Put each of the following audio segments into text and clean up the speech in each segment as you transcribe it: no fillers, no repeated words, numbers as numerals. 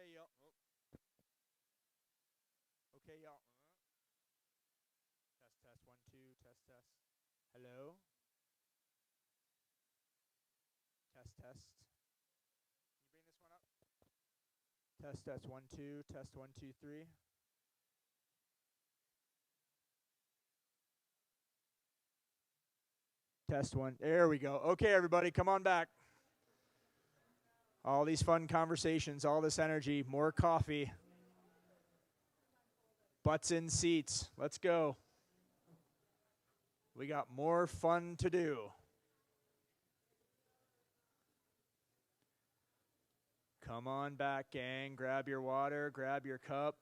Okay, y'all. Oh. Okay, y'all. Test, test, 1, 2, test, test. Hello? Test, test. Can you bring this one up? Test, test, 1, 2, test, 1, 2, 3. Test 1. There we go. Okay, everybody, come on back. All these fun conversations, all this energy, more coffee. Butts in seats. Let's go. We got more fun to do. Come on back, gang. Grab your water, grab your cup.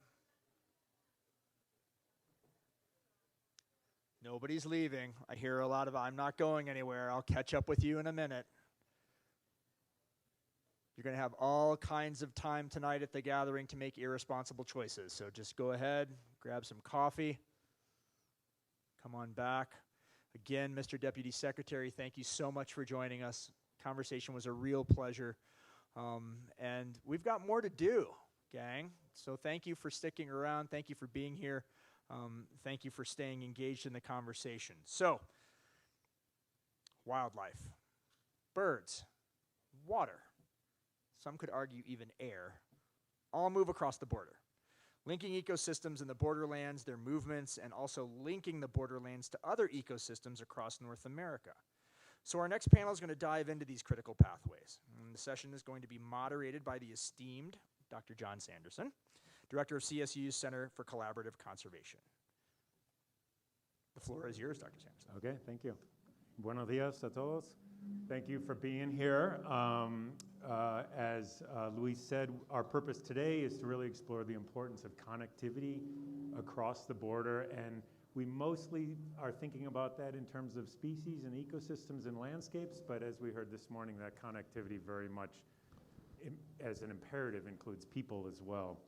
Nobody's leaving. I hear a lot of, I'm not going anywhere. I'll catch up with you in a minute. You're going to have all kinds of time tonight at the gathering to make irresponsible choices. So just go ahead, grab some coffee. Come on back. Again, Mr. Deputy Secretary, thank you so much for joining us. Conversation was a real pleasure. And we've got more to do, gang. So thank you for sticking around. Thank you for being here. Thank you for staying engaged in the conversation. So, wildlife, birds, water, some could argue even air, all move across the border. Linking ecosystems in the borderlands, their movements, and also linking the borderlands to other ecosystems across North America. So our next panel is going to dive into these critical pathways. And the session is going to be moderated by the esteemed Dr. John Sanderson, Director of CSU's Center for Collaborative Conservation. The floor is yours, Dr. Sanderson. Okay, thank you. Buenos días a todos. Thank you for being here. As Luis said, our purpose today is to really explore the importance of connectivity across the border, and we mostly are thinking about that in terms of species and ecosystems and landscapes, but as we heard this morning, that connectivity very much, as an imperative, includes people as well.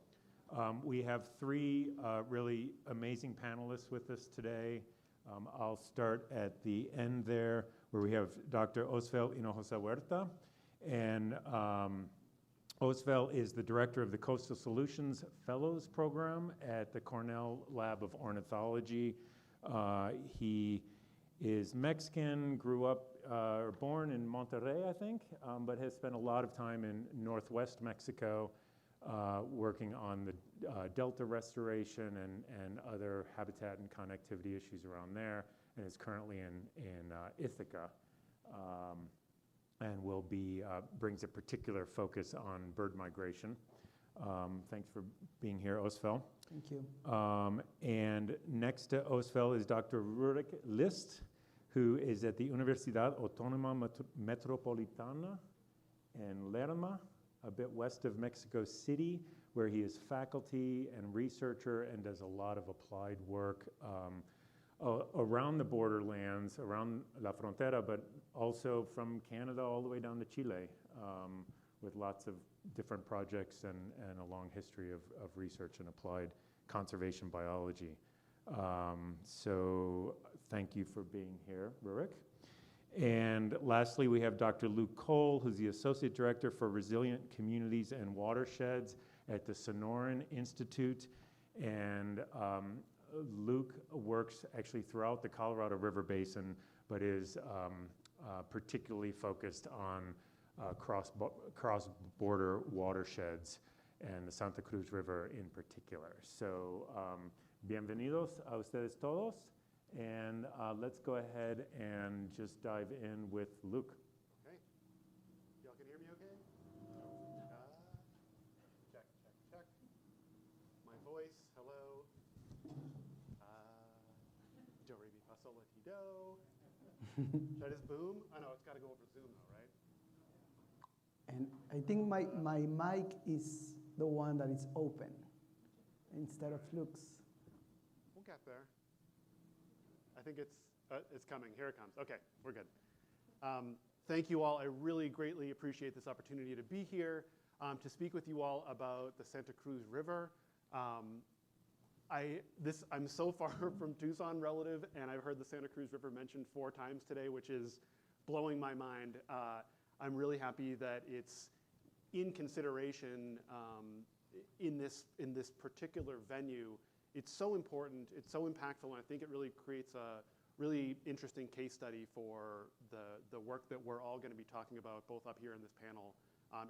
We have three really amazing panelists with us today. I'll start at the end there, where we have Dr. Osvel Hinojosa-Huerta, and Osvel is the director of the Coastal Solutions Fellows Program at the Cornell Lab of Ornithology. He is Mexican, grew up, born in Monterrey, I think, but has spent a lot of time in Northwest Mexico working on the delta restoration and other habitat and connectivity issues around there, and is currently in Ithaca. And will be, brings a particular focus on bird migration. Thanks for being here, Osvel. Thank you. And next to Osvel is Dr. Rurik List, who is at the Universidad Autónoma Metropolitana in Lerma, a bit west of Mexico City, where he is faculty and researcher and does a lot of applied work around the borderlands, around La Frontera, but also from Canada all the way down to Chile, with lots of different projects and a long history of research and applied conservation biology. So thank you for being here, Rurik. And lastly, we have Dr. Luke Cole, who's the Associate Director for Resilient Communities and Watersheds at the Sonoran Institute. And Luke works actually throughout the Colorado River Basin, but is particularly focused on cross-border watersheds and the Santa Cruz River in particular. So bienvenidos a ustedes todos, and let's go ahead and just dive in with Luke. Okay. Y'all can hear me okay? Check, check, check. My voice, hello. Do, re, mi, fa, sol, la, ti, do. Should I just boom? Oh no, it's got to go over Zoom though, right? And I think my mic is the one that is open instead of Luke's. We'll get there. I think it's coming. Here it comes. Okay, we're good. Thank you all. I really greatly appreciate this opportunity to be here to speak with you all about the Santa Cruz River. I'm so far from Tucson relative, and I've heard the Santa Cruz River mentioned 4 times today, which is blowing my mind. I'm really happy that it's in consideration in this particular venue, it's so important, it's so impactful, and I think it really creates a really interesting case study for the work that we're all going to be talking about both up here in this panel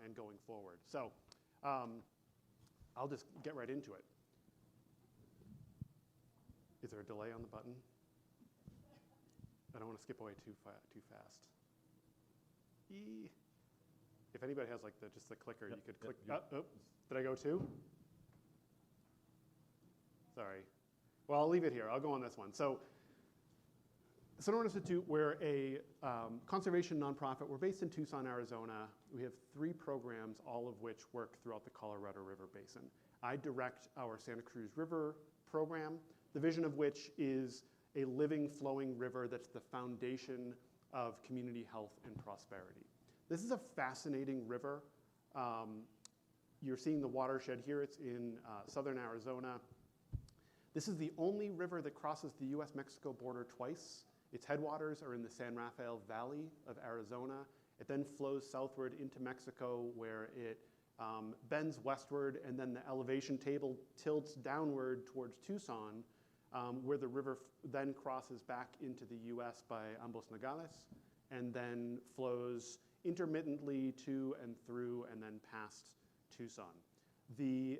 and going forward. So I'll just get right into it. Is there a delay on the button? I don't want to skip away too fast. If anybody has like just the clicker, you could click. Oh, did I go too? Sorry. Well, I'll leave it here. I'll go on this one. So, Sonoran Institute, we're a conservation nonprofit. We're based in Tucson, Arizona. We have 3 programs, all of which work throughout the Colorado River Basin. I direct our Santa Cruz River program, the vision of which is a living, flowing river that's the foundation of community health and prosperity. This is a fascinating river. You're seeing the watershed here. It's in southern Arizona. This is the only river that crosses the U.S. Mexico border twice. Its headwaters are in the San Rafael Valley of Arizona. It then flows southward into Mexico, where it bends westward, and then the elevation table tilts downward towards Tucson, where the river then crosses back into the U.S. by Ambos Nogales, and then flows intermittently to and through and then past Tucson. The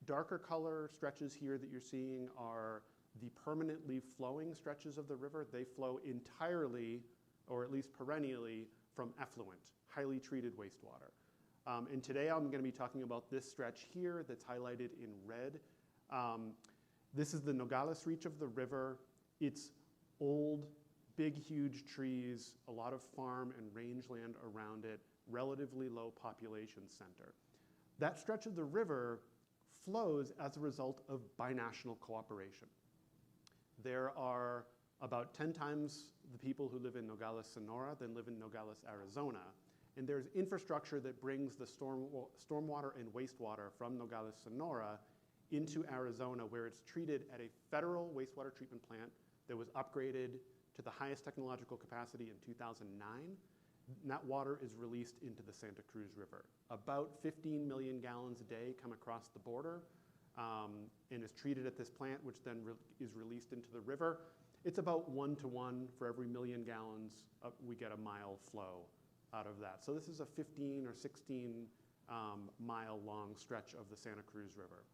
darker color stretches here that you're seeing are the permanently flowing stretches of the river. They flow entirely, or at least perennially, from effluent, highly treated wastewater. And today I'm going to be talking about this stretch here that's highlighted in red. This is the Nogales reach of the river. It's old, big, huge trees, a lot of farm and rangeland around it, relatively low population center. That stretch of the river flows as a result of binational cooperation. There are about 10 times the people who live in Nogales, Sonora than live in Nogales, Arizona. And there's infrastructure that brings the stormwater and wastewater from Nogales, Sonora into Arizona, where it's treated at a federal wastewater treatment plant that was upgraded to the highest technological capacity in 2009. And that water is released into the Santa Cruz River. About 15 million gallons a day come across the border and is treated at this plant, which then is released into the river. It's about 1-to-1 for every million gallons, we get a mile flow out of that. So this is a 15 or 16 mile long stretch of the Santa Cruz River.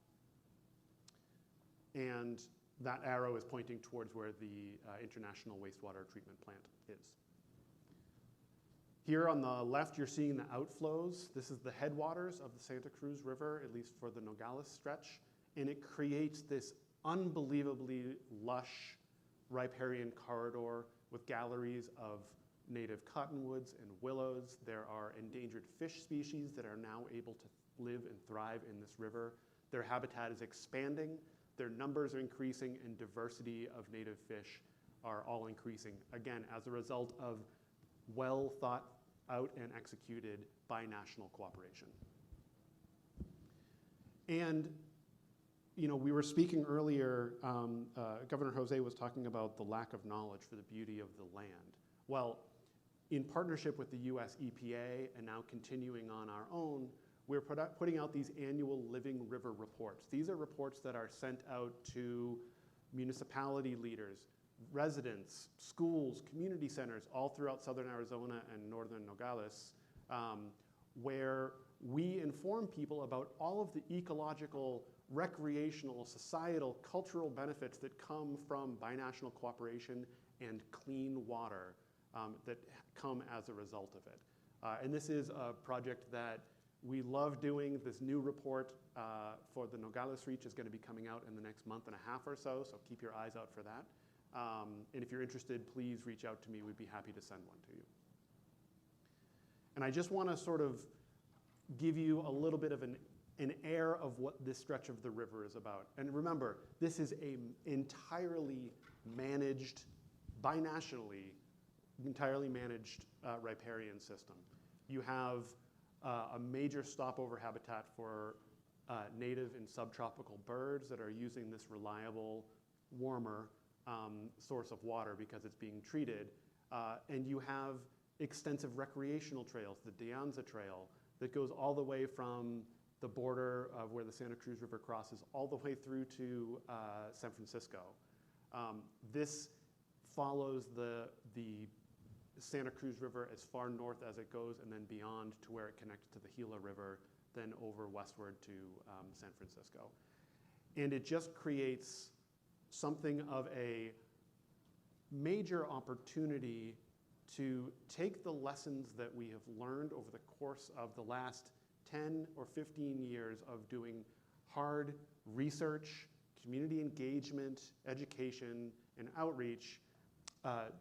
And that arrow is pointing towards where the International Wastewater Treatment Plant is. Here on the left, you're seeing the outflows. This is the headwaters of the Santa Cruz River, at least for the Nogales stretch. And it creates this unbelievably lush riparian corridor with galleries of native cottonwoods and willows. There are endangered fish species that are now able to live and thrive in this river. Their habitat is expanding. Their numbers are increasing, and diversity of native fish are all increasing, again, as a result of well thought out and executed binational cooperation. And we were speaking earlier, Governor Jose was talking about the lack of knowledge for the beauty of the land. Well, in partnership with the U.S. EPA and now continuing on our own, we're putting out these annual Living River reports. These are reports that are sent out to municipality leaders, residents, schools, community centers, all throughout southern Arizona and northern Nogales, where we inform people about all of the ecological, recreational, societal, cultural benefits that come from binational cooperation and clean water that come as a result of it. And this is a project that we love doing. This new report for the Nogales Reach is going to be coming out in the next month and a half or so keep your eyes out for that. And if you're interested, please reach out to me. We'd be happy to send one to you. And I just want to sort of give you a little bit of an air of what this stretch of the river is about. And remember, this is an entirely managed, binationally, entirely managed riparian system. You have a major stopover habitat for native and subtropical birds that are using this reliable, warmer source of water because it's being treated. And you have extensive recreational trails, the De Anza Trail, that goes all the way from the border of where the Santa Cruz River crosses all the way through to San Francisco. This follows the Santa Cruz River as far north as it goes and then beyond to where it connects to the Gila River, then over westward to San Francisco. And it just creates something of a major opportunity to take the lessons that we have learned over the course of the last 10 or 15 years of doing hard research, community engagement, education, and outreach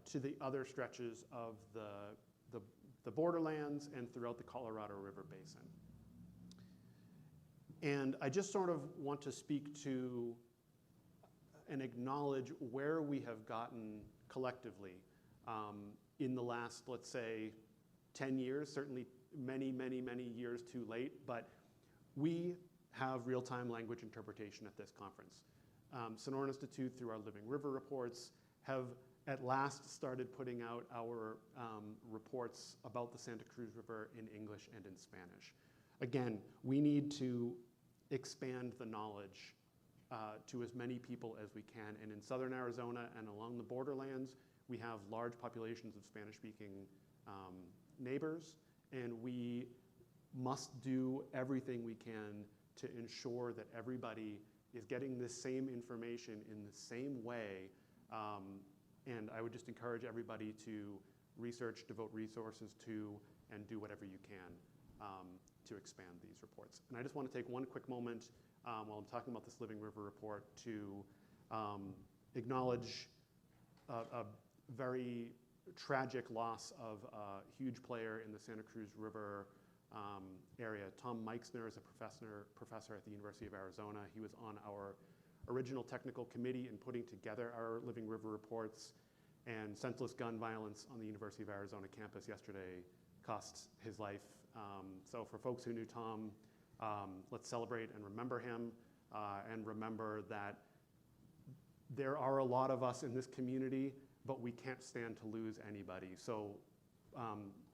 to the other stretches of the Borderlands and throughout the Colorado River Basin. And I just sort of want to speak to and acknowledge where we have gotten collectively in the last, let's say, 10 years, certainly many, many, many years too late, but we have real-time language interpretation at this conference. Sonoran Institute, through our Living River reports, have at last started putting out our reports about the Santa Cruz River in English and in Spanish. Again, we need to expand the knowledge to as many people as we can. And in southern Arizona and along the borderlands, we have large populations of Spanish-speaking neighbors, and we must do everything we can to ensure that everybody is getting this same information in the same way. And I would just encourage everybody to research, devote resources to, and do whatever you can to expand these reports. And I just want to take one quick moment while I'm talking about this Living River report to acknowledge a very tragic loss of a huge player in the Santa Cruz River area. Tom Meixner is a professor at the University of Arizona. He was on our original technical committee in putting together our Living River reports, and senseless gun violence on the University of Arizona campus yesterday cost his life. So for folks who knew Tom, let's celebrate and remember him, and remember that there are a lot of us in this community, but we can't stand to lose anybody. So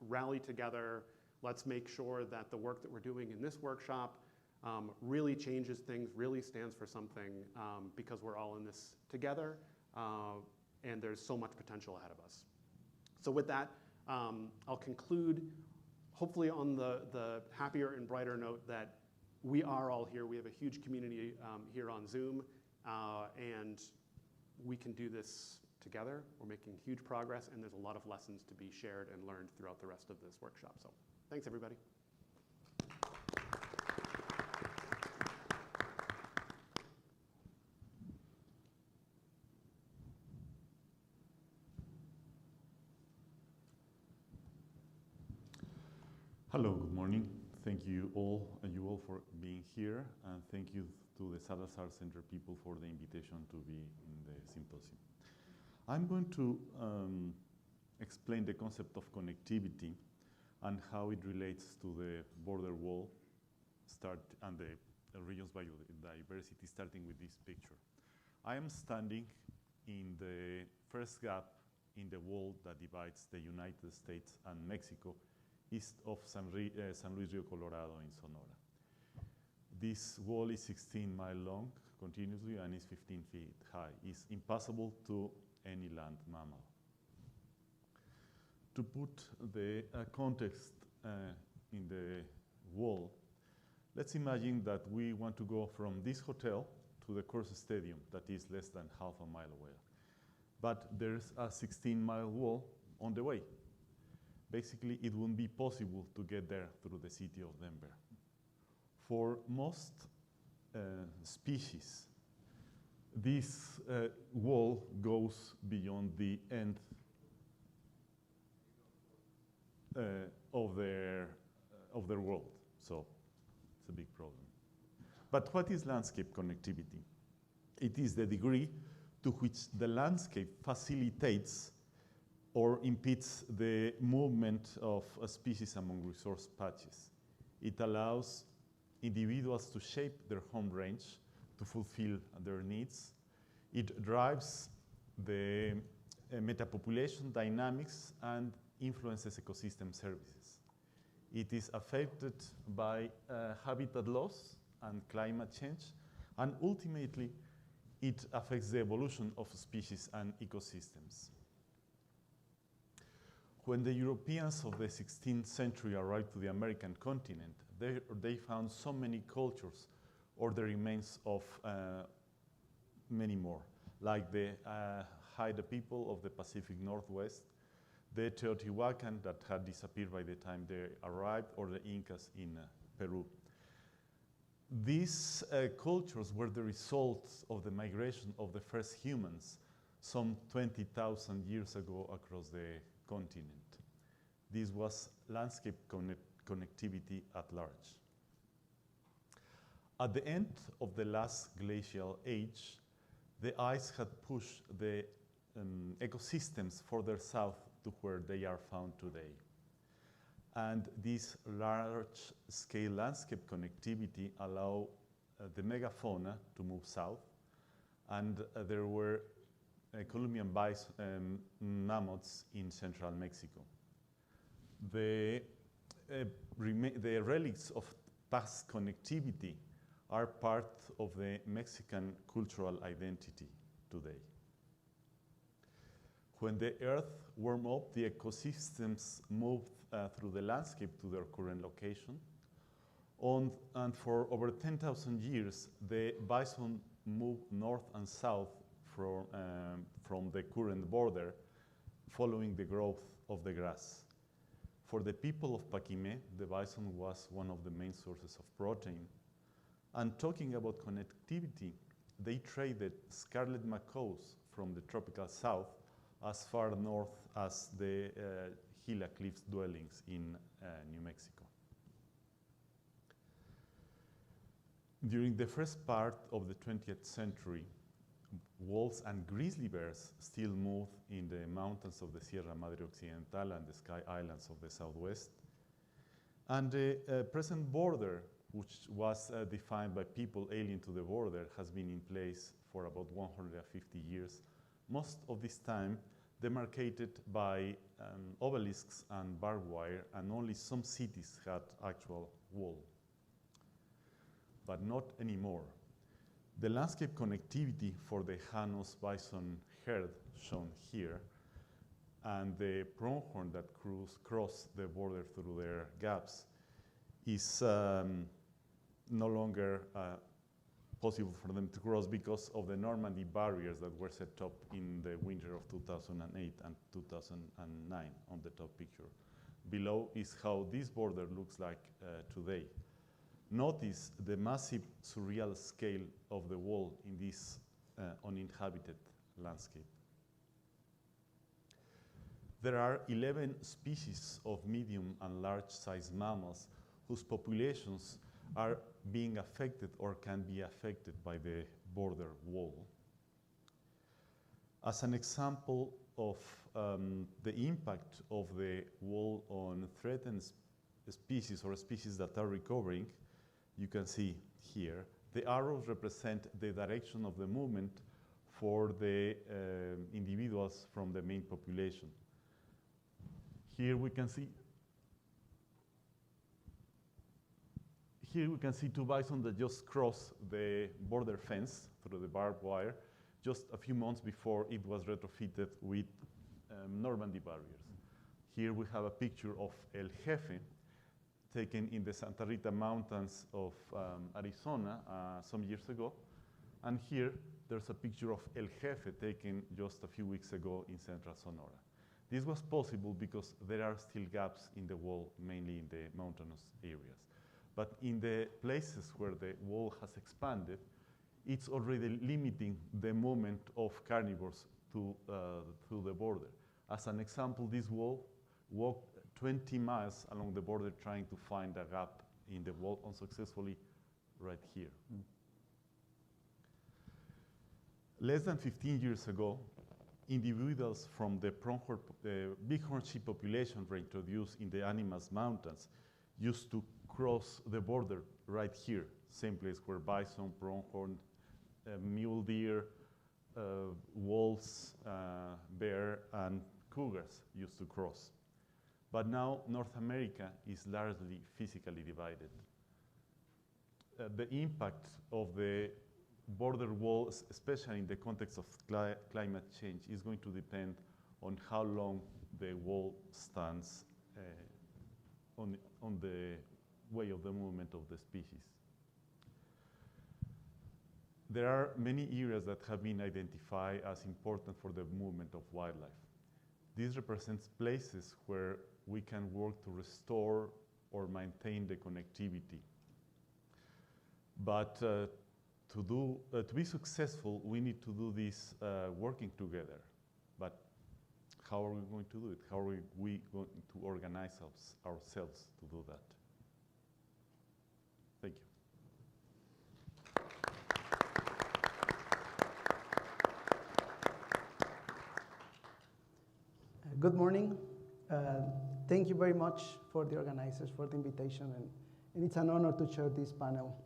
rally together. Let's make sure that the work that we're doing in this workshop really changes things, really stands for something, because we're all in this together, and there's so much potential ahead of us. So with that, I'll conclude, hopefully on the happier and brighter note that we are all here. We have a huge community here on Zoom, and we can do this together. We're making huge progress, and there's a lot of lessons to be shared and learned throughout the rest of this workshop. So thanks, everybody. Hello, good morning. Thank you all for being here, and thank you to the Salazar Center people for the invitation to be in the symposium. I'm going to explain the concept of connectivity and how it relates to the border wall and the region's biodiversity, starting with this picture. I am standing in the first gap in the wall that divides the United States and Mexico, east of San Luis Rio Colorado in Sonora. This wall is 16 miles long continuously and is 15 feet high. It's impassable to any land mammal. To put the context in the wall, let's imagine that we want to go from this hotel to the course stadium that is less than half a mile away. But there's a 16-mile wall on the way. Basically, it wouldn't be possible to get there through the city of Denver. For most species, this wall goes beyond the end of their world. So it's a big problem. But what is landscape connectivity? It is the degree to which the landscape facilitates or impedes the movement of a species among resource patches. It allows individuals to shape their home range to fulfill their needs. It drives the metapopulation dynamics and influences ecosystem services. It is affected by habitat loss and climate change, and ultimately, it affects the evolution of species and ecosystems. When the Europeans of the 16th century arrived to the American continent, they found so many cultures or the remains of many more, like the Haida people of the Pacific Northwest, the Teotihuacan that had disappeared by the time they arrived, or the Incas in Peru. These cultures were the results of the migration of the first humans some 20,000 years ago across the continent. This was landscape connectivity at large. At the end of the last glacial age, the ice had pushed the ecosystems further south to where they are found today. And this large-scale landscape connectivity allowed the megafauna to move south, and there were Columbian bison mammoths in central Mexico. The relics of past connectivity are part of the Mexican cultural identity today. When the Earth warmed up, the ecosystems moved through the landscape to their current location. And for over 10,000 years, the bison moved north and south from the current border, following the growth of the grass. For the people of Paquimé, the bison was one of the main sources of protein. And talking about connectivity, they traded scarlet macaws from the tropical south as far north as the Gila Cliffs dwellings in New Mexico. During the first part of the 20th century, wolves and grizzly bears still moved in the mountains of the Sierra Madre Occidental and the Sky Islands of the southwest. And the present border, which was defined by people alien to the border, has been in place for about 150 years, most of this time demarcated by obelisks and barbed wire, and only some cities had actual wall. But not anymore. The landscape connectivity for the Janos bison herd, shown here, and the pronghorn that cross the border through their gaps is no longer possible for them to cross because of the Normandy barriers that were set up in the winter of 2008 and 2009 on the top picture. Below is how this border looks like today. Notice the massive surreal scale of the wall in this uninhabited landscape. There are 11 species of medium and large-sized mammals whose populations are being affected or can be affected by the border wall. As an example of the impact of the wall on threatened species or species that are recovering, you can see here, the arrows represent the direction of the movement for the individuals from the main population. Here we can see two bison that just crossed the border fence through the barbed wire just a few months before it was retrofitted with Normandy barriers. Here we have a picture of El Jefe, taken in the Santa Rita Mountains of Arizona some years ago. And here, there's a picture of El Jefe taken just a few weeks ago in central Sonora. This was possible because there are still gaps in the wall, mainly in the mountainous areas. But in the places where the wall has expanded, it's already limiting the movement of carnivores through the border. As an example, this wall walked 20 miles along the border trying to find a gap in the wall unsuccessfully right here. Less than 15 years ago, individuals from the bighorn sheep population reintroduced in the Animas Mountains used to cross the border right here, same place where bison, pronghorn, mule deer, wolves, bear, and cougars used to cross. But now North America is largely physically divided. The impact of the border walls, especially in the context of climate change, is going to depend on how long the wall stands on the way of the movement of the species. There are many areas that have been identified as important for the movement of wildlife. This represents places where we can work to restore or maintain the connectivity. But to be successful, we need to do this working together. But how are we going to do it? How are we going to organize ourselves to do that? Thank you. Good morning. Thank you very much for the organizers for the invitation, and it's an honor to chair this panel.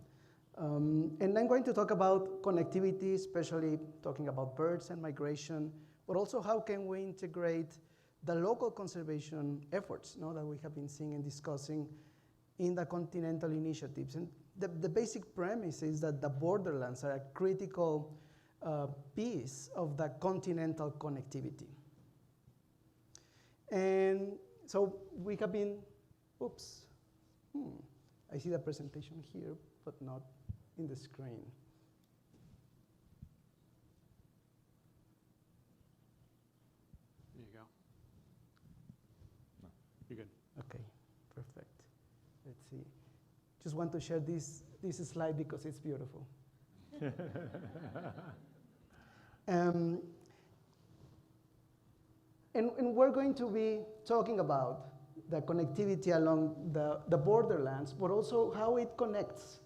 And I'm going to talk about connectivity, especially talking about birds and migration, but also how can we integrate the local conservation efforts that we have been seeing and discussing in the continental initiatives. And the basic premise is that the borderlands are a critical piece of the continental connectivity. And so we have been, I see the presentation here, but not in the screen. There you go. No, you're good. Okay, perfect. Let's see. Just want to share this slide because it's beautiful. And we're going to be talking about the connectivity along the borderlands, but also how it connects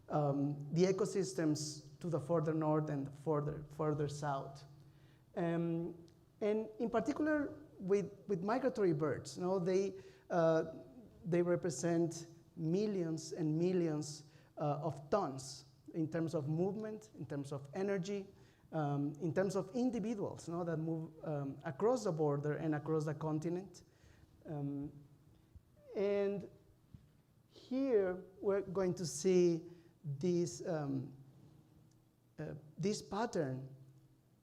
the ecosystems to the further north and further south. And in particular with migratory birds, they represent millions and millions of tons in terms of movement, in terms of energy, in terms of individuals that move across the border and across the continent. And here we're going to see this pattern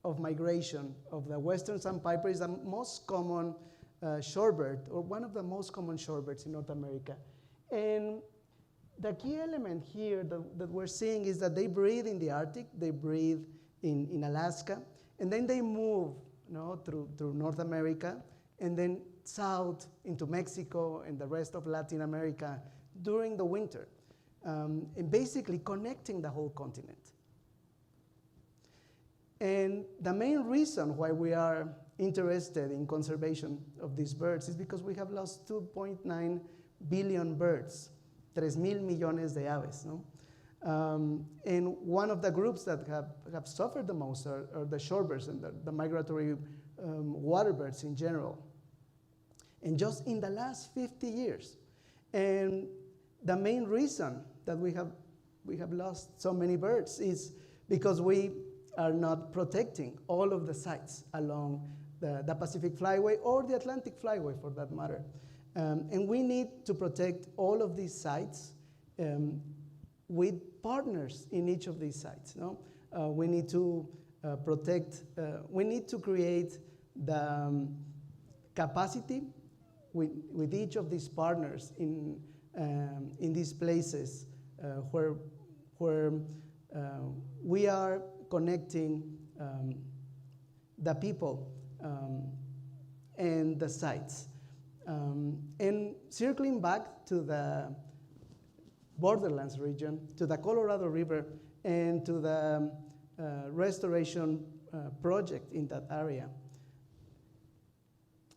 of migration of the western sandpiper. Is the most common shorebird, or one of the most common shorebirds in North America. And the key element here that we're seeing is that they breed in the Arctic, they breed in Alaska, and then they move through North America, and then south into Mexico and the rest of Latin America during the winter, and basically connecting the whole continent. And the main reason why we are interested in conservation of these birds is because we have lost 2.9 billion birds, 3,000 millones de aves, and one of the groups that have suffered the most are the shorebirds and the migratory water birds in general. And just in the last 50 years. And the main reason that we have lost so many birds is because we are not protecting all of the sites along the Pacific Flyway or the Atlantic Flyway for that matter. And we need to protect all of these sites with partners in each of these sites. We need to protect, we need to create the capacity with each of these partners in these places where we are connecting the people and the sites. And circling back to the Borderlands region, to the Colorado River, and to the restoration project in that area.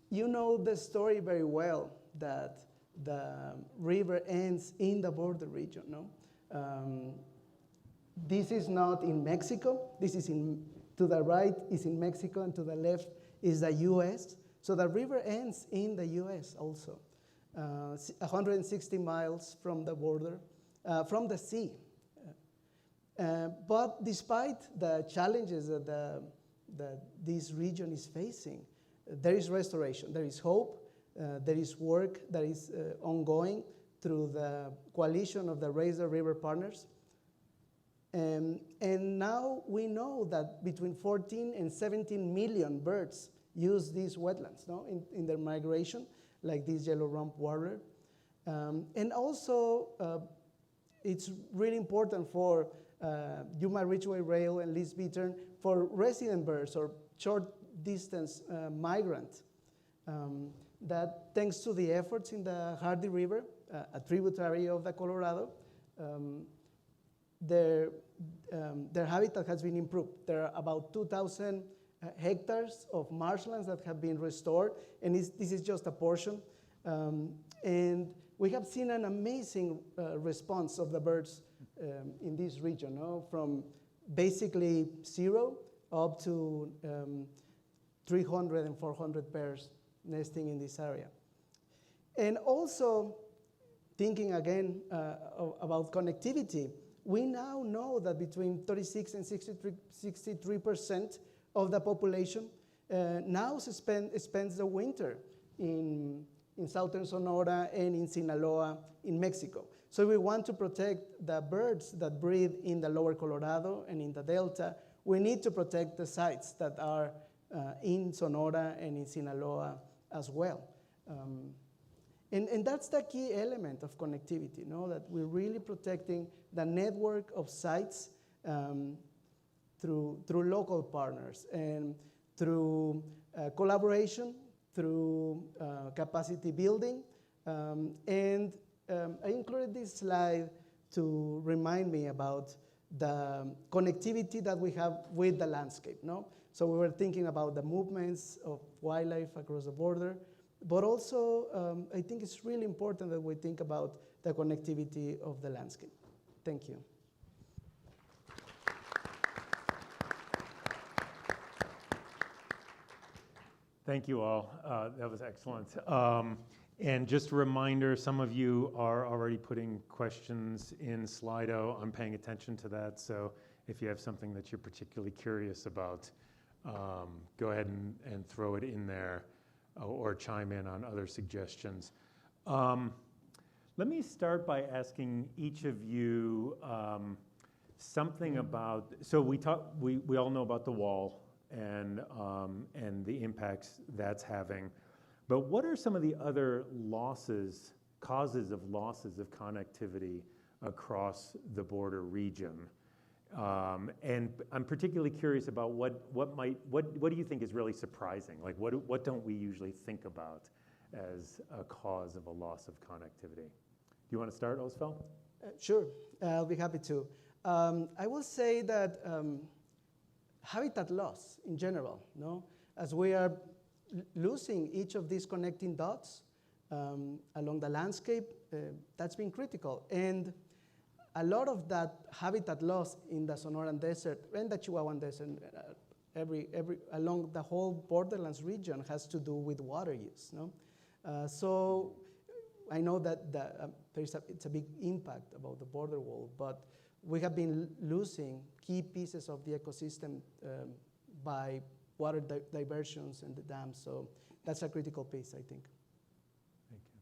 You know the story very well that the river ends in the border region, no? This is not in Mexico. This is to the right is in Mexico, and to the left is the U.S. So the river ends in the U.S. also, 160 miles from the border, from the sea. But despite the challenges that this region is facing, there is restoration, there is hope. There is work that is ongoing through the coalition of the Raise the River partners. And now we know that between 14 and 17 million birds use these wetlands, no, in their migration, like this yellow rump warbler. And also, it's really important for Yuma Ridgeway rail and least bittern for resident birds or short distance migrant. That thanks to the efforts in the Hardy River, a tributary of the Colorado, their habitat has been improved. There are about 2,000 hectares of marshlands that have been restored, and this is just a portion. And we have seen an amazing response of the birds in this region, no? From basically 0 up to 300 and 400 pairs nesting in this area. And also, thinking again about connectivity, we now know that between 36 and 63% of the population now spends the winter in southern Sonora and in Sinaloa in Mexico. So we want to protect the birds that breed in the lower Colorado and in the Delta. We need to protect the sites that are in Sonora and in Sinaloa as well. And that's the key element of connectivity, no? That we're really protecting the network of sites through local partners and through collaboration, through capacity building. And I included this slide to remind me about the connectivity that we have with the landscape, no? So we were thinking about the movements of wildlife across the border, but also I think it's really important that we think about the connectivity of the landscape. Thank you. Thank you all. That was excellent. And just a reminder, some of you are already putting questions in Slido. I'm paying attention to that. So if you have something that you're particularly curious about, go ahead and throw it in there or chime in on other suggestions. Let me start by asking each of you something about, so we all know about the wall and the impacts that's having. But what are some of the other causes of losses of connectivity across the border region? And I'm particularly curious about what do you think is really surprising? Like what don't we usually think about as a cause of a loss of connectivity? Do you want to start, Osvel? Sure, I'll be happy to. I will say that habitat loss in general, no? As we are losing each of these connecting dots along the landscape, that's been critical. And a lot of that habitat loss in the Sonoran Desert and the Chihuahuan Desert, along the whole Borderlands region has to do with water use, no? So I know that it's a big impact about the border wall, but we have been losing key pieces of the ecosystem by water diversions and the dams. So that's a critical piece, I think. Thank you.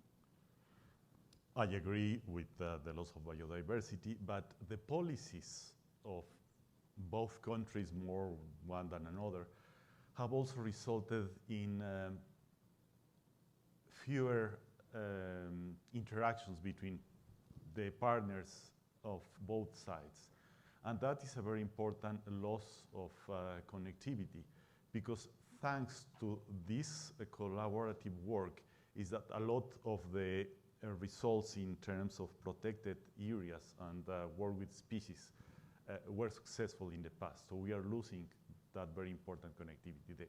I agree with the loss of biodiversity, but the policies of both countries, more one than another, have also resulted in fewer interactions between the partners of both sides. And that is a very important loss of connectivity, because thanks to this collaborative work is that a lot of the results in terms of protected areas and work with species were successful in the past. So we are losing that very important connectivity, the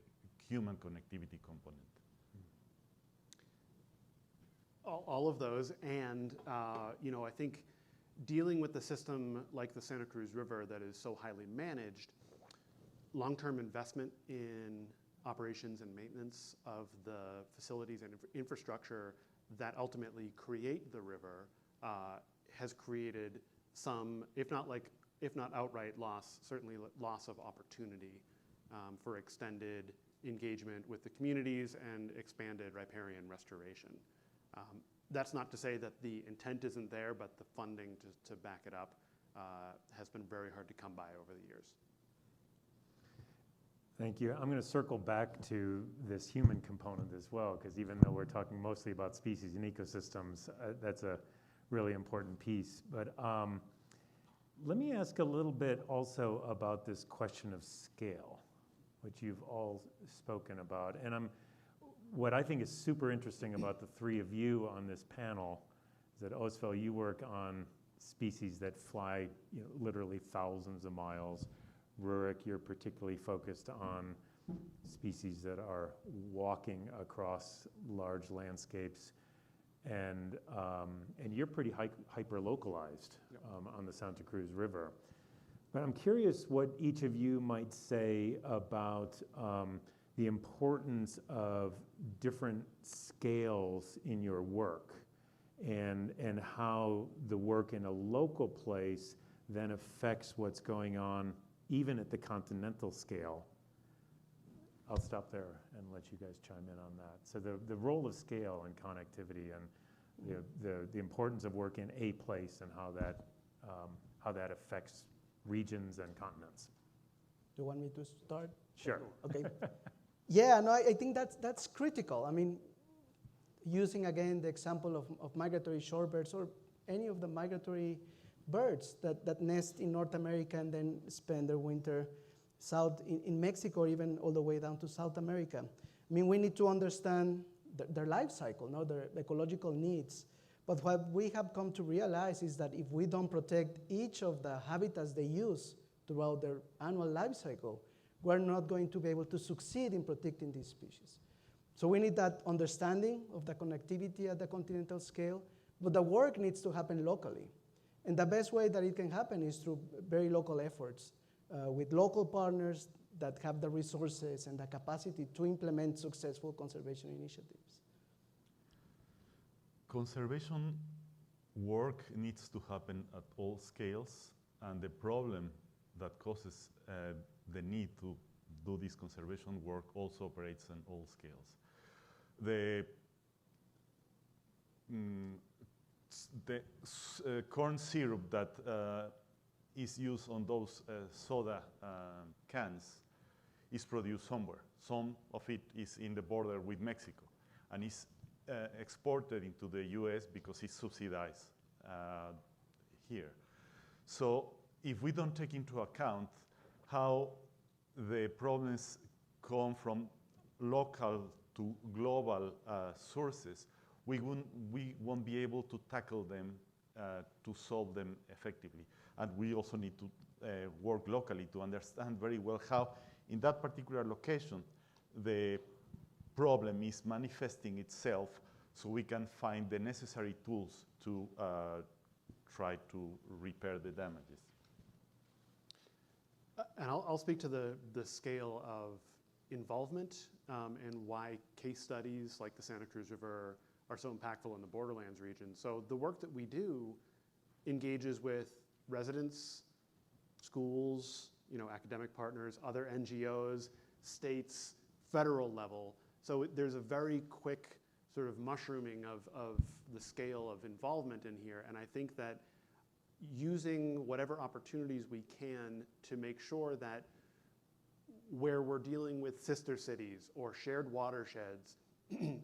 human connectivity component. All of those, and I think dealing with the system like the Santa Cruz River that is so highly managed, long-term investment in operations and maintenance of the facilities and infrastructure that ultimately create the river has created some, if not outright loss, certainly loss of opportunity for extended engagement with the communities and expanded riparian restoration. That's not to say that the intent isn't there, but the funding to back it up has been very hard to come by over the years. Thank you. I'm going to circle back to this human component as well, because even though we're talking mostly about species and ecosystems, that's a really important piece. But let me ask a little bit also about this question of scale, which you've all spoken about. And what I think is super interesting about the three of you on this panel is that, Osvel, you work on species that fly literally thousands of miles. Rurik, you're particularly focused on species that are walking across large landscapes. And you're pretty hyper-localized on the Santa Cruz River. But I'm curious what each of you might say about the importance of different scales in your work and how the work in a local place then affects what's going on even at the continental scale. I'll stop there and let you guys chime in on that. So the role of scale and connectivity and the importance of work in a place and how that affects regions and continents. Do you want me to start? Sure. Okay. Yeah, no, I think that's critical. I mean, using again the example of migratory shorebirds or any of the migratory birds that nest in North America and then spend their winter south in Mexico, or even all the way down to South America. I mean, we need to understand their life cycle, their ecological needs. But what we have come to realize is that if we don't protect each of the habitats they use throughout their annual life cycle, we're not going to be able to succeed in protecting these species. So we need that understanding of the connectivity at the continental scale, but the work needs to happen locally. And the best way that it can happen is through very local efforts with local partners that have the resources and the capacity to implement successful conservation initiatives. Conservation work needs to happen at all scales, and the problem that causes the need to do this conservation work also operates on all scales. The corn syrup that is used on those soda cans is produced somewhere. Some of it is in the border with Mexico and is exported into the US because it's subsidized here. So if we don't take into account how the problems come from local to global sources, we won't be able to tackle them to solve them effectively. And we also need to work locally to understand very well how, in that particular location, the problem is manifesting itself, so we can find the necessary tools to try to repair the damages. And I'll speak to the scale of involvement and why case studies like the Santa Cruz River are so impactful in the Borderlands region. So the work that we do engages with residents, schools, academic partners, other NGOs, states, federal level. So there's a very quick sort of mushrooming of the scale of involvement in here. And I think that using whatever opportunities we can to make sure that where we're dealing with sister cities or shared watersheds,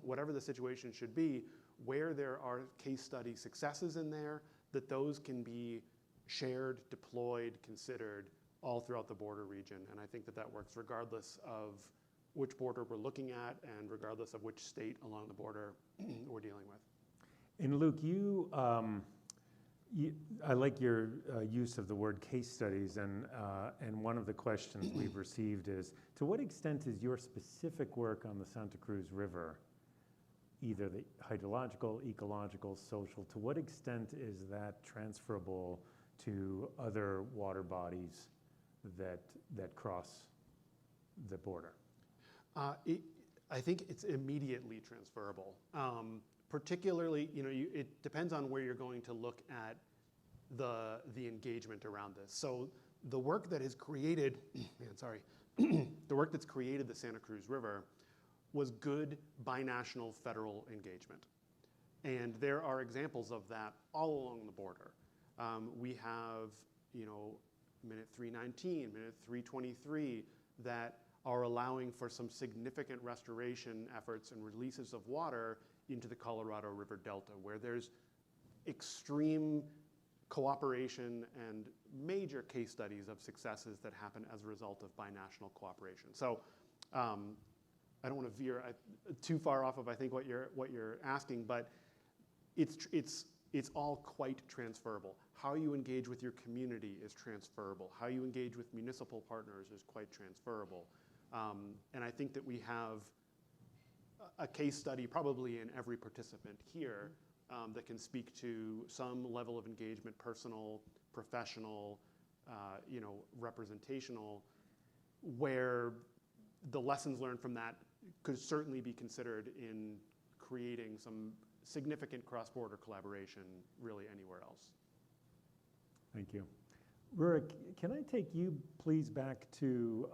whatever the situation should be, where there are case study successes in there, that those can be shared, deployed, considered all throughout the border region. And I think that works regardless of which border we're looking at and regardless of which state along the border we're dealing with. And Luke, I like your use of the word case studies, and one of the questions we've received is, to what extent is your specific work on the Santa Cruz River, either the hydrological, ecological, social, to what extent is that transferable to other water bodies that cross the border? I think it's immediately transferable. Particularly, it depends on where you're going to look at the engagement around this. So the work that is created, the work that's created the Santa Cruz River was good binational federal engagement. And there are examples of that all along the border. We have, minute 319, minute 323 that are allowing for some significant restoration efforts and releases of water into the Colorado River Delta, where there's extreme cooperation and major case studies of successes that happen as a result of binational cooperation. So I don't want to veer too far off of, I think, what you're asking, but it's all quite transferable. How you engage with your community is transferable. How you engage with municipal partners is quite transferable. And I think that we have a case study probably in every participant here that can speak to some level of engagement, personal, professional, representational, where the lessons learned from that could certainly be considered in creating some significant cross-border collaboration really anywhere else. Thank you. Rurik, can I take you please back to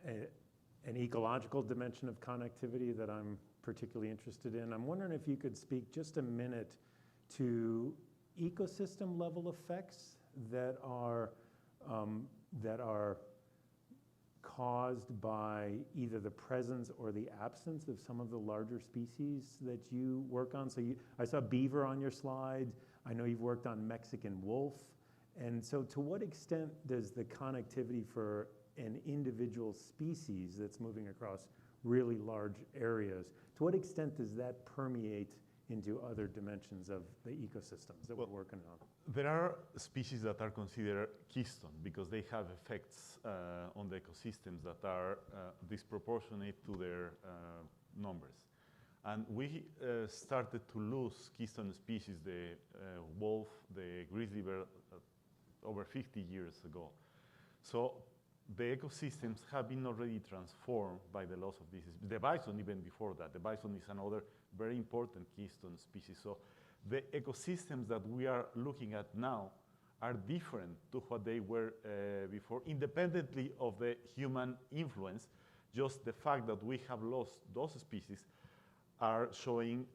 an ecological dimension of connectivity that I'm particularly interested in? I'm wondering if you could speak just a minute to ecosystem level effects that are caused by either the presence or the absence of some of the larger species that you work on. So I saw beaver on your slide. I know you've worked on Mexican wolf. And so to what extent does the connectivity for an individual species that's moving across really large areas, to what extent does that permeate into other dimensions of the ecosystems that we're working on? There are species that are considered keystone because they have effects on the ecosystems that are disproportionate to their numbers. And we started to lose keystone species, the wolf, the grizzly bear, over 50 years ago. So the ecosystems have been already transformed by the loss of these. The bison, even before that, the bison is another very important keystone species. So the ecosystems that we are looking at now are different to what they were before, independently of the human influence. Just the fact that we have lost those species are showing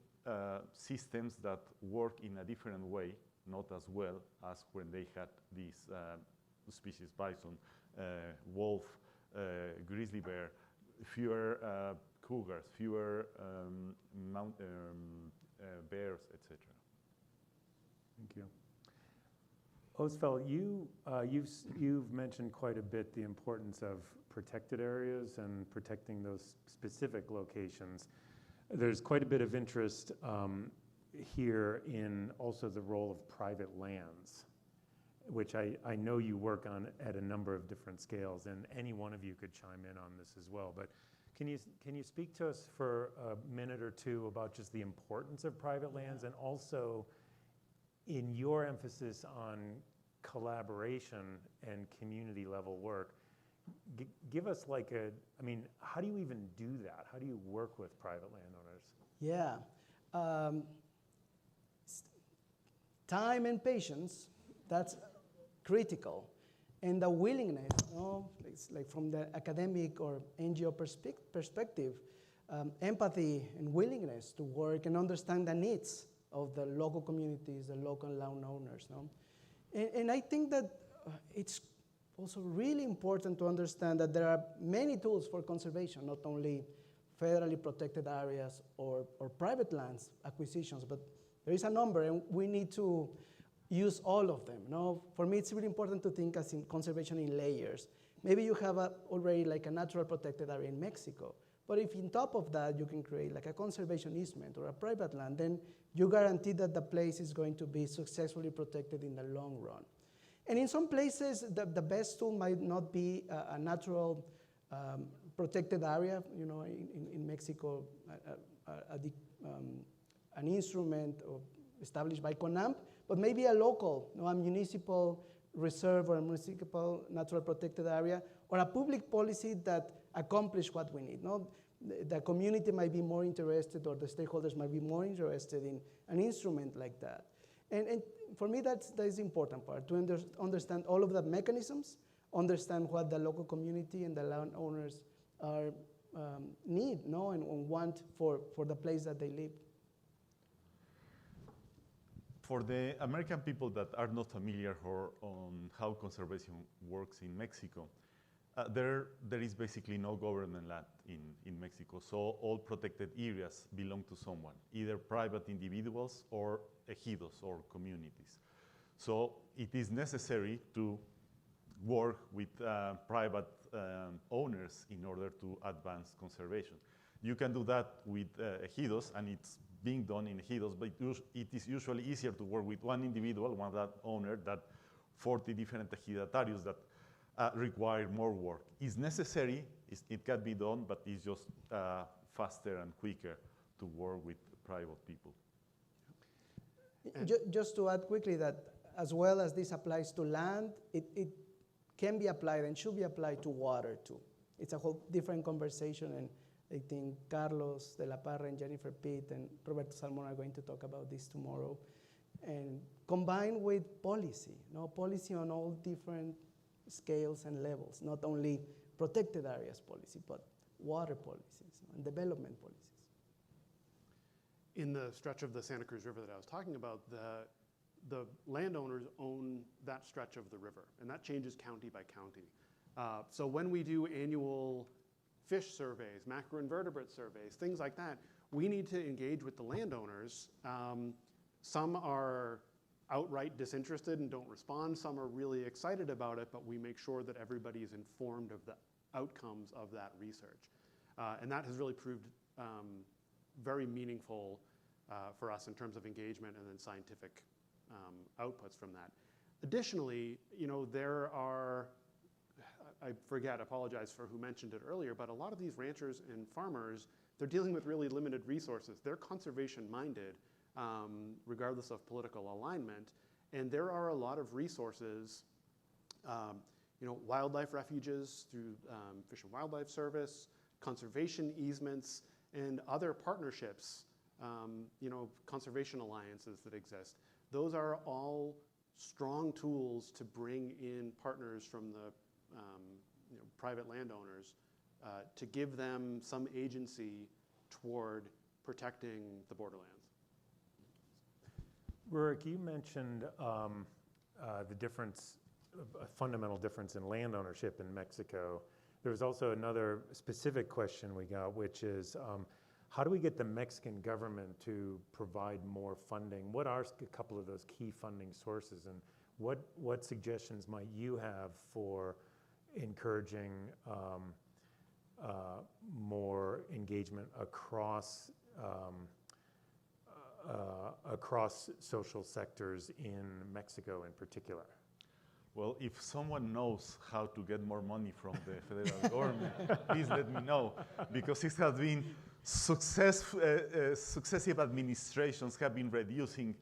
systems that work in a different way, not as well as when they had these species, bison, wolf, grizzly bear, fewer cougars, fewer bears, etc. Thank you. Osvel, you've mentioned quite a bit the importance of protected areas and protecting those specific locations. There's quite a bit of interest here in also the role of private lands, which I know you work on at a number of different scales, and any one of you could chime in on this as well. But can you speak to us for a minute or two about just the importance of private lands, and also in your emphasis on collaboration and community level work, give us how do you even do that? How do you work with private landowners? Yeah. Time and patience, that's critical. And the willingness, it's like from the academic or NGO perspective, empathy and willingness to work and understand the needs of the local communities, the local landowners. And I think that it's also really important to understand that there are many tools for conservation, not only federally protected areas or private lands acquisitions, but there is a number, and we need to use all of them. For me, it's really important to think as in conservation in layers. Maybe you have already like a natural protected area in Mexico, but if on top of that you can create like a conservation easement or a private land, then you guarantee that the place is going to be successfully protected in the long run. And in some places, the best tool might not be a natural protected area. In Mexico, an instrument established by CONAMP, but maybe a local, a municipal reserve or a municipal natural protected area, or a public policy that accomplish what we need. The community might be more interested, or the stakeholders might be more interested in an instrument like that. And for me, that is the important part, to understand all of the mechanisms, understand what the local community and the landowners are need, no, and want for the place that they live. For the American people that are not familiar on how conservation works in Mexico, there is basically no government land in Mexico. So all protected areas belong to someone, either private individuals or ejidos or communities. So it is necessary to work with private owners in order to advance conservation. You can do that with ejidos, and it's being done in ejidos, but it is usually easier to work with one individual, one owner, than 40 different ejidatarios that require more work. It's necessary, it can be done, but it's just faster and quicker to work with private people. Just to add quickly that as well as this applies to land, it can be applied and should be applied to water too. It's a whole different conversation, and I think Carlos de la Parra and Jennifer Pitt and Roberto Salmon are going to talk about this tomorrow. And combined with policy, policy on all different scales and levels, not only protected areas policy, but water policies and development policies. In the stretch of the Santa Cruz River that I was talking about, the landowners own that stretch of the river, and that changes county by county. So when we do annual fish surveys, macroinvertebrate surveys, things like that, we need to engage with the landowners. Some are outright disinterested and don't respond. Some are really excited about it, but we make sure that everybody is informed of the outcomes of that research. And that has really proved very meaningful for us in terms of engagement and then scientific outputs from that. Additionally, there are, I apologize for who mentioned it earlier, but a lot of these ranchers and farmers, they're dealing with really limited resources. They're conservation-minded, regardless of political alignment, and there are a lot of resources, wildlife refuges through Fish and Wildlife Service, conservation easements, and other partnerships, conservation alliances that exist. Those are all strong tools to bring in partners from the private landowners to give them some agency toward protecting the borderlands. Rurik, you mentioned the difference, a fundamental difference in land ownership in Mexico. There's also another specific question we got, which is, how do we get the Mexican government to provide more funding? What are a couple of those key funding sources, and what suggestions might you have for encouraging more engagement across social sectors in Mexico in particular? Well, if someone knows how to get more money from the federal government, please let me know, because it has been successive administrations have been reducing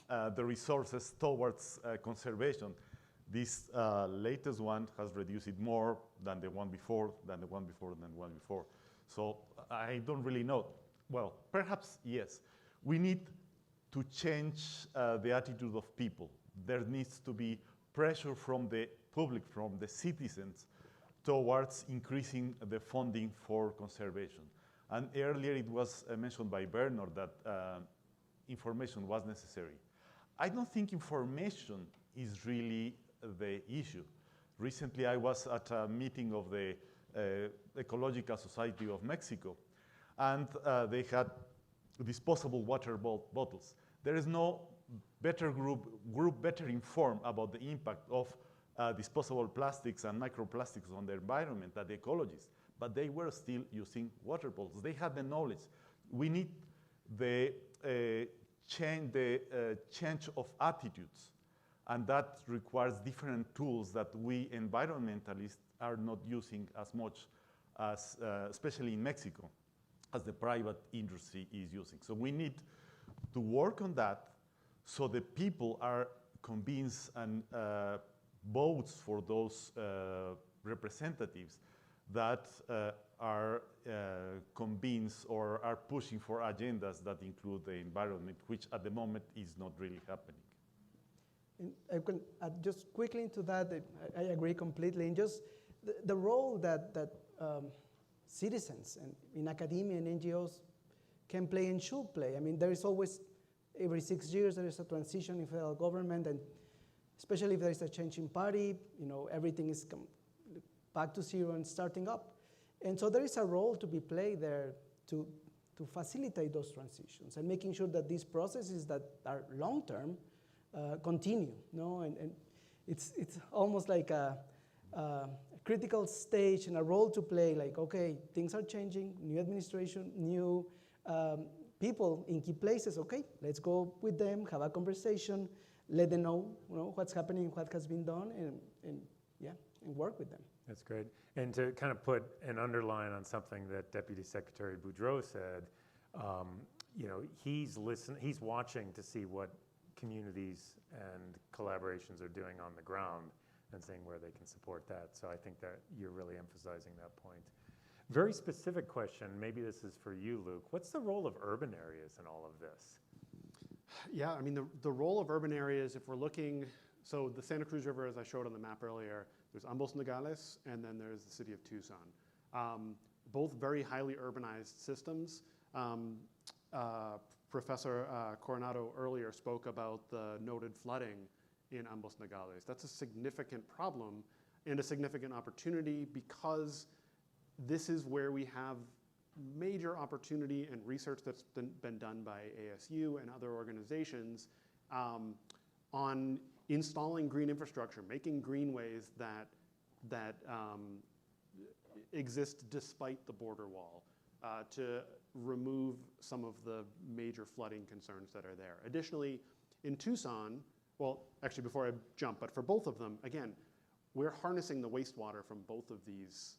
the resources towards conservation. This latest one has reduced it more than the one before, than the one before, than the one before. So I don't really know. Well, perhaps yes. We need to change the attitude of people. There needs to be pressure from the public, from the citizens, towards increasing the funding for conservation. And earlier it was mentioned by Bernard that information was necessary. I don't think information is really the issue. Recently I was at a meeting of the Ecological Society of Mexico, and they had disposable water bottles. There is no better group better informed about the impact of disposable plastics and microplastics on the environment than the ecologists, but they were still using water bottles. They had the knowledge. We need the change of attitudes, and that requires different tools that we environmentalists are not using as much as, especially in Mexico, as the private industry is using. So we need to work on that so the people are convinced and votes for those representatives that are convinced or are pushing for agendas that include the environment, which at the moment is not really happening. And I can add just quickly into that, I agree completely. And just the role that citizens and in academia and NGOs can play and should play. I mean, there is always, every 6 years, there is a transition in federal government, and especially if there is a change in party, everything is back to zero and starting up. And so there is a role to be played there to facilitate those transitions and making sure that these processes that are long-term continue, and it's almost like a critical stage and a role to play, like, okay, things are changing, new administration, new people in key places, okay, let's go with them, have a conversation, let them know, what's happening, what has been done, and work with them. That's great. And to kind of put an underline on something that Deputy Secretary Boudreau said, he's watching to see what communities and collaborations are doing on the ground and seeing where they can support that. So I think that you're really emphasizing that point. Very specific question, maybe this is for you, Luke. What's the role of urban areas in all of this? Yeah, I mean, the role of urban areas, if we're looking, so the Santa Cruz River, as I showed on the map earlier, there's Ambos Nogales, and then there's the city of Tucson. Both very highly urbanized systems. Professor Coronado earlier spoke about the noted flooding in Ambos Nogales. That's a significant problem and a significant opportunity, because this is where we have major opportunity and research that's been done by ASU and other organizations on installing green infrastructure, making greenways that exist despite the border wall to remove some of the major flooding concerns that are there. Additionally, in Tucson, well, actually before I jump, but for both of them, again, we're harnessing the wastewater from both of these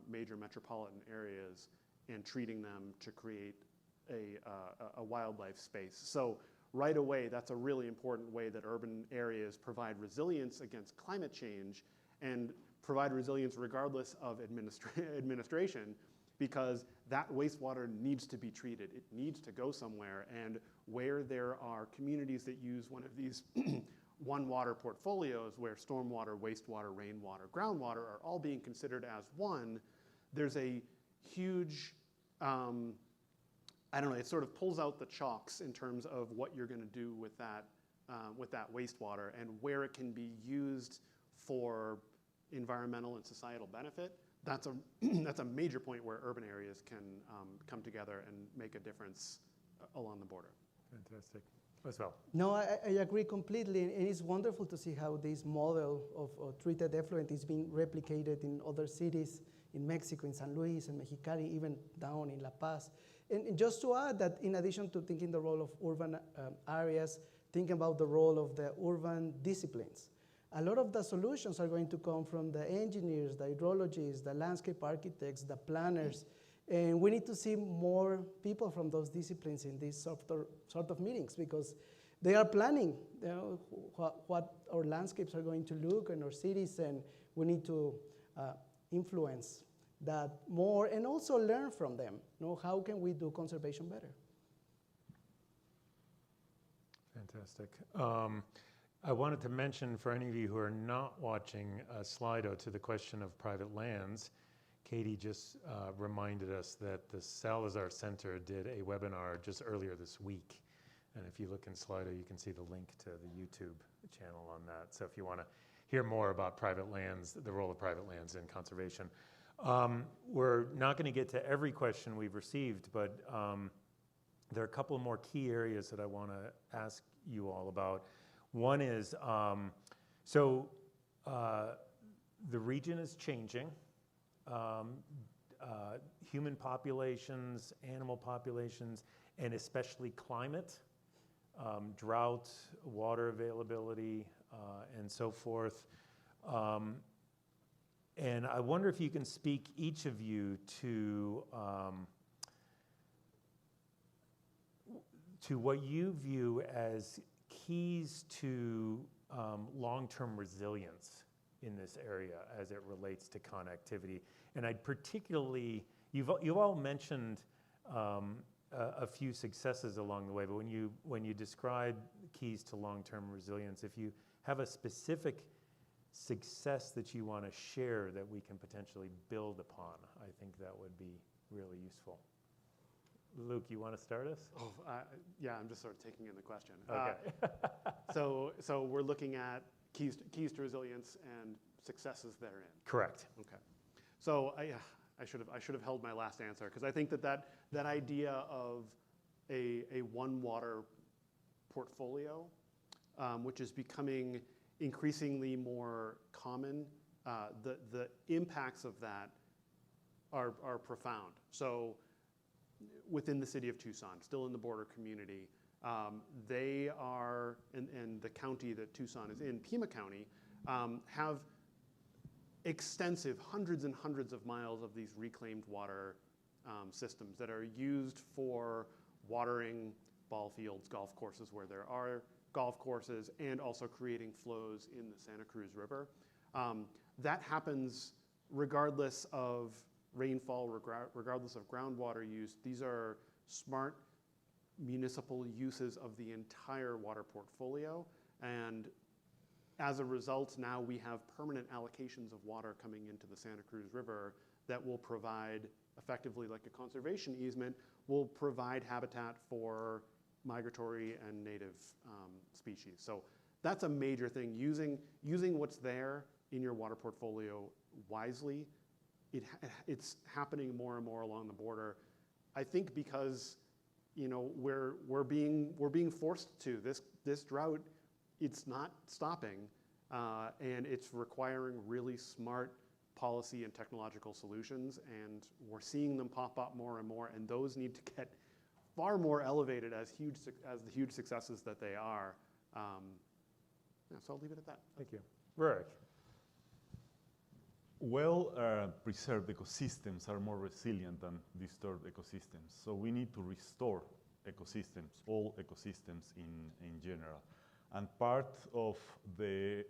major metropolitan areas and treating them to create a wildlife space. So right away, that's a really important way that urban areas provide resilience against climate change and provide resilience regardless of administration, because that wastewater needs to be treated. It needs to go somewhere. And where there are communities that use one of these one water portfolios, where stormwater, wastewater, rainwater, groundwater are all being considered as one, there's a huge, it sort of pulls out the chalks in terms of what you're going to do with that wastewater and where it can be used for environmental and societal benefit. That's a major point where urban areas can come together and make a difference along the border. Fantastic. Osvel. No, I agree completely, and it's wonderful to see how this model of treated effluent is being replicated in other cities in Mexico, in San Luis and Mexicali, even down in La Paz. And just to add that, in addition to thinking the role of urban areas, think about the role of the urban disciplines. A lot of the solutions are going to come from the engineers, the hydrologists, the landscape architects, the planners, and we need to see more people from those disciplines in these sort of meetings, because they are planning what our landscapes are going to look in our cities, and we need to influence that more and also learn from them. How can we do conservation better? Fantastic. I wanted to mention, for any of you who are not watching Slido, to the question of private lands, Katie just reminded us that the Salazar Center did a webinar just earlier this week. And if you look in Slido, you can see the link to the YouTube channel on that. So if you want to hear more about private lands, the role of private lands in conservation. We're not going to get to every question we've received, but there are a couple of more key areas that I want to ask you all about. One is, the region is changing. Human populations, animal populations, and especially climate, drought, water availability, and so forth. And I wonder if you can speak, each of you, to what you view as keys to long-term resilience in this area as it relates to connectivity. And I'd particularly, you've all mentioned a few successes along the way, but when you describe keys to long-term resilience, if you have a specific success that you want to share that we can potentially build upon, I think that would be really useful. Luke, you want to start us? Oh, yeah, I'm just sort of taking in the question. Okay. So we're looking at keys to resilience and successes therein. Correct. Okay. So I should have held my last answer, because I think that idea of a one water portfolio, which is becoming increasingly more common, the impacts of that are profound. So within the city of Tucson, still in the border community, they are, and the county that Tucson is in, Pima County, have extensive hundreds and hundreds of miles of these reclaimed water systems that are used for watering ball fields, golf courses where there are golf courses, and also creating flows in the Santa Cruz River. That happens regardless of rainfall, regardless of groundwater use. These are smart municipal uses of the entire water portfolio, and as a result, now we have permanent allocations of water coming into the Santa Cruz River that will provide, effectively like a conservation easement, will provide habitat for migratory and native species. So that's a major thing. Using what's there in your water portfolio wisely, it's happening more and more along the border. I think because we're being forced to. This drought, it's not stopping, and it's requiring really smart policy and technological solutions, and we're seeing them pop up more and more, and those need to get far more elevated as the huge successes that they are. Yeah, so I'll leave it at that. Thank you. Rurik. Well-preserved ecosystems are more resilient than disturbed ecosystems. So we need to restore ecosystems, all ecosystems in general. And part of the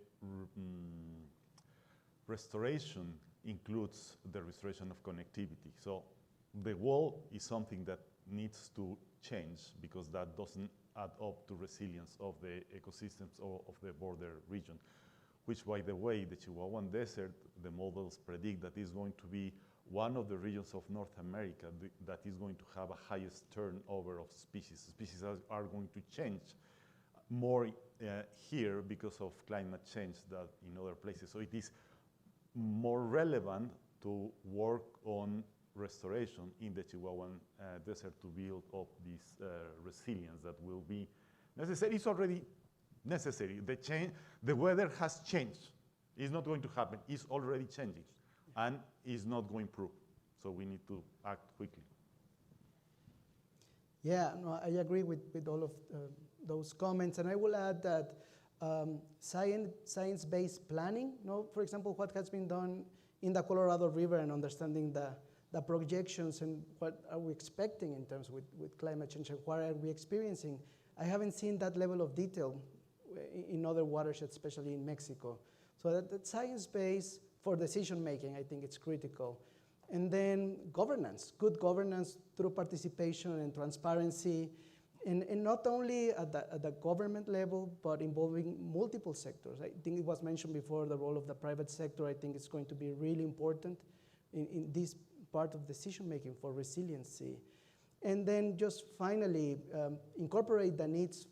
restoration includes the restoration of connectivity. So the wall is something that needs to change because that doesn't add up to resilience of the ecosystems or of the border region, which, by the way, the Chihuahuan Desert, the models predict that is going to be one of the regions of North America that is going to have a highest turnover of species. Species are going to change more here because of climate change than in other places. So it is more relevant to work on restoration in the Chihuahuan Desert to build up this resilience that will be necessary. It's already necessary. The weather has changed. It's not going to happen. It's already changing, and it's not going to improve. So we need to act quickly. Yeah, no, I agree with all of those comments, and I will add that science-based planning, for example, what has been done in the Colorado River and understanding the projections and what are we expecting in terms with climate change and what are we experiencing. I haven't seen that level of detail in other watersheds, especially in Mexico. So that science-based for decision-making, I think it's critical. And then governance, good governance through participation and transparency, and not only at the government level, but involving multiple sectors. I think it was mentioned before, the role of the private sector. I think it's going to be really important in this part of decision-making for resiliency. And then just finally, incorporate the needs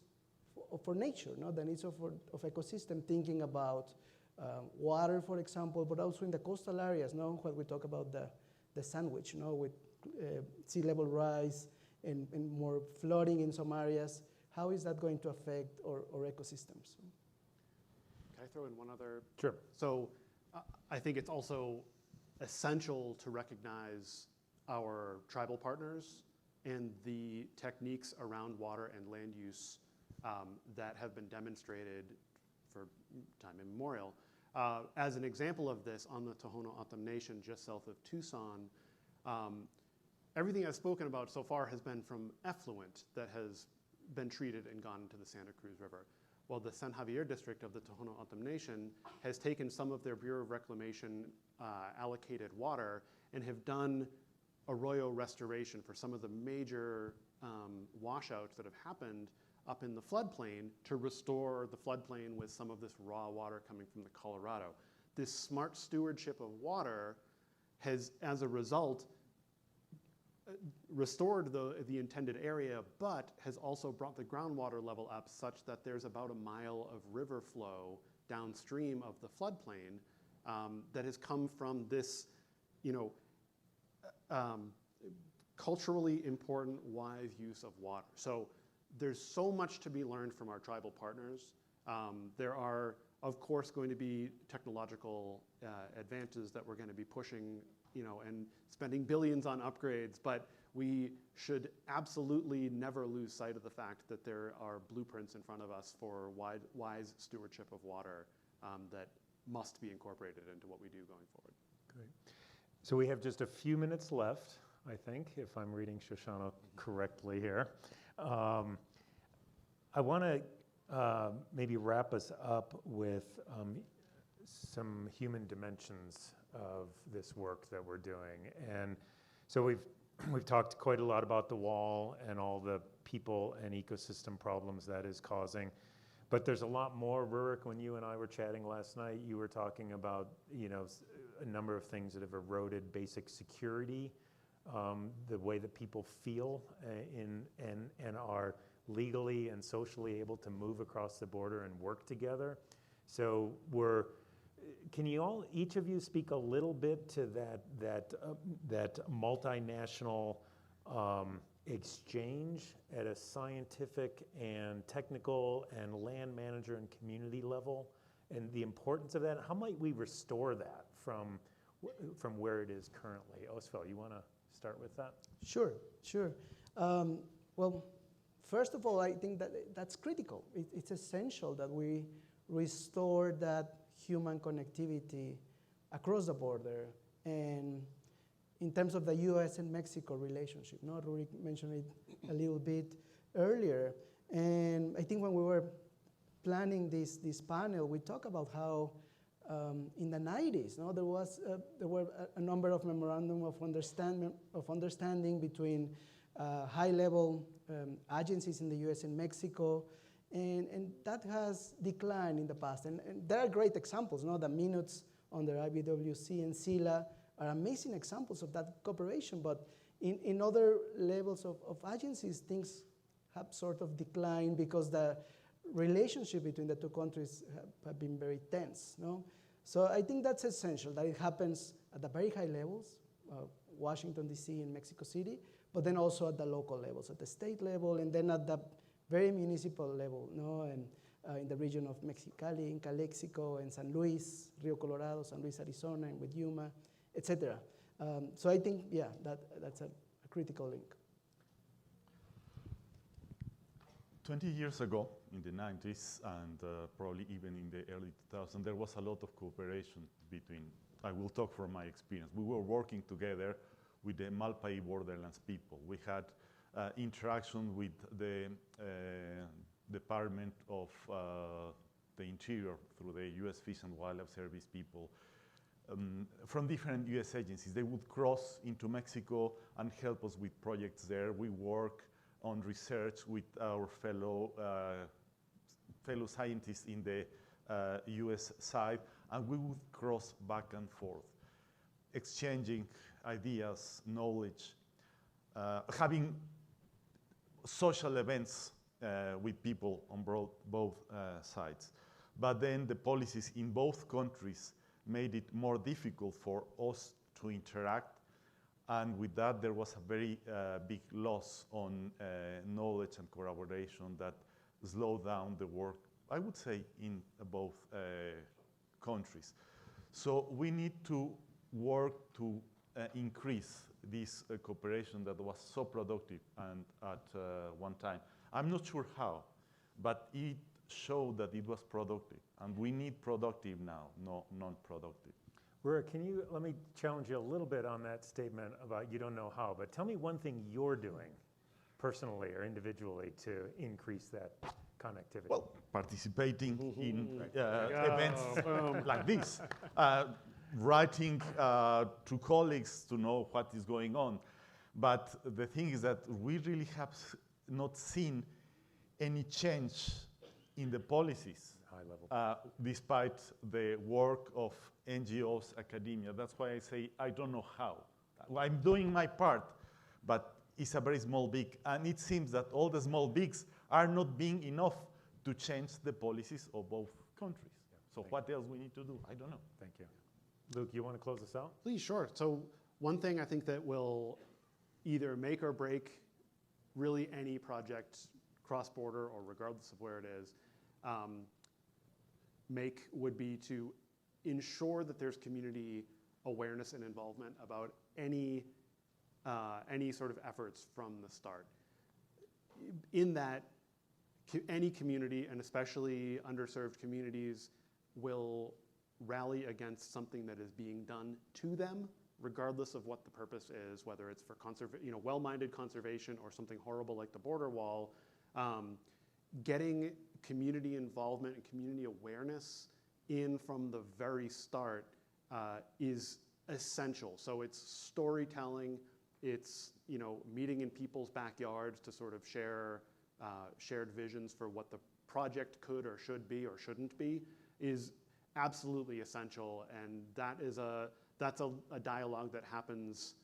for nature, the needs of ecosystem, thinking about water, for example, but also in the coastal areas, when we talk about the sandwich, with sea level rise and more flooding in some areas, how is that going to affect our ecosystems? Can I throw in one other? Sure. So I think it's also essential to recognize our tribal partners and the techniques around water and land use that have been demonstrated for time immemorial. As an example of this, on the Tohono O'odham Nation, just south of Tucson, everything I've spoken about so far has been from effluent that has been treated and gone into the Santa Cruz River. Well, the San Javier district of the Tohono O'odham Nation has taken some of their Bureau of Reclamation allocated water and have done arroyo restoration for some of the major washouts that have happened up in the floodplain to restore the floodplain with some of this raw water coming from the Colorado. This smart stewardship of water has, as a result, restored the intended area, but has also brought the groundwater level up such that there's about a mile of river flow downstream of the floodplain that has come from this, culturally important, wise use of water. So there's so much to be learned from our tribal partners. There are, of course, going to be technological advances that we're going to be pushing, and spending billions on upgrades, but we should absolutely never lose sight of the fact that there are blueprints in front of us for wise stewardship of water that must be incorporated into what we do going forward. Great. So we have just a few minutes left, I think, if I'm reading Shoshana correctly here. I want to maybe wrap us up with some human dimensions of this work that we're doing. And so we've talked quite a lot about the wall and all the people and ecosystem problems that is causing. But there's a lot more. Rurik, when you and I were chatting last night, you were talking about a number of things that have eroded basic security, the way that people feel and are legally and socially able to move across the border and work together. So can you all, each of you, speak a little bit to that multinational exchange at a scientific and technical and land manager and community level, and the importance of that? How might we restore that from where it is currently? Osvel, you want to start with that? Sure. Well, first of all, I think that's critical. It's essential that we restore that human connectivity across the border, and in terms of the U.S. and Mexico relationship. Rurik mentioned it a little bit earlier, and I think when we were planning this panel, we talked about how in the 90s, there were a number of memorandum of understanding between high-level agencies in the U.S. and Mexico, and that has declined in the past. And there are great examples. The minutes under IBWC and CILA are amazing examples of that cooperation, but in other levels of agencies, things have sort of declined because the relationship between the two countries have been very tense. So I think that's essential, that it happens at the very high levels, Washington, D.C. and Mexico City, but then also at the local levels, at the state level, and then at the very municipal level, and in the region of Mexicali, in Calexico, and San Luis, Rio Colorado, San Luis, Arizona, and with Yuma, etc. So I think, that's a critical link. 20 years ago, in the 90s, and probably even in the early 2000s, there was a lot of cooperation between, I will talk from my experience. We were working together with the Malpai Borderlands people. We had interaction with the Department of the Interior through the U.S. Fish and Wildlife Service people from different U.S. agencies. They would cross into Mexico and help us with projects there. We work on research with our fellow scientists in the U.S. side, and we would cross back and forth, exchanging ideas, knowledge, having social events with people on both sides. But then the policies in both countries made it more difficult for us to interact, and with that there was a very big loss on knowledge and collaboration that slowed down the work, I would say, in both countries. So we need to work to increase this cooperation that was so productive and at one time. I'm not sure how, but it showed that it was productive, and we need productive now, not non-productive. Rurik, let me challenge you a little bit on that statement about you don't know how, but tell me one thing you're doing personally or individually to increase that connectivity. Well, participating in events like this, writing to colleagues to know what is going on. But the thing is that we really have not seen any change in the policies, High level. despite the work of NGOs, academia. That's why I say I don't know how. I'm doing my part, but it's a very small big, and it seems that all the small bigs are not being enough to change the policies of both countries. Yeah, so what else we need to do? I don't know. Thank you. Luke, you want to close us out? Please, sure. So one thing I think that will either make or break really any project, cross-border or regardless of where it is, would be to ensure that there's community awareness and involvement about any sort of efforts from the start. In that, any community, and especially underserved communities, will rally against something that is being done to them, regardless of what the purpose is, whether it's for well-minded conservation or something horrible like the border wall. Getting community involvement and community awareness in from the very start is essential. So it's storytelling, it's meeting in people's backyards to sort of share shared visions for what the project could or should be or shouldn't be is absolutely essential, and that's a dialogue that happens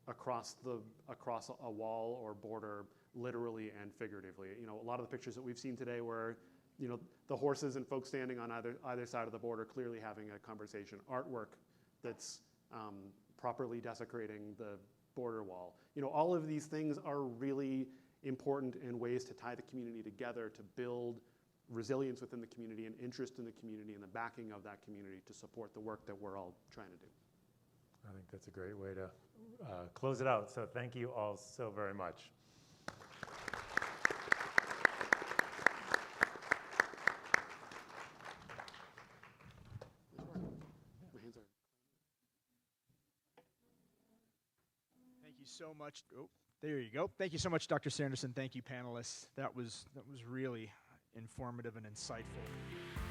across a wall or border, literally and figuratively. A lot of the pictures that we've seen today were, the horses and folks standing on either side of the border clearly having a conversation. Artwork that's properly desecrating the border wall. All of these things are really important in ways to tie the community together, to build resilience within the community and interest in the community and the backing of that community to support the work that we're all trying to do. I think that's a great way to close it out. So thank you all so very much. Thank you so much. Oh, there you go. Thank you so much, Dr. Sanderson. Thank you, panelists. That was really informative and insightful.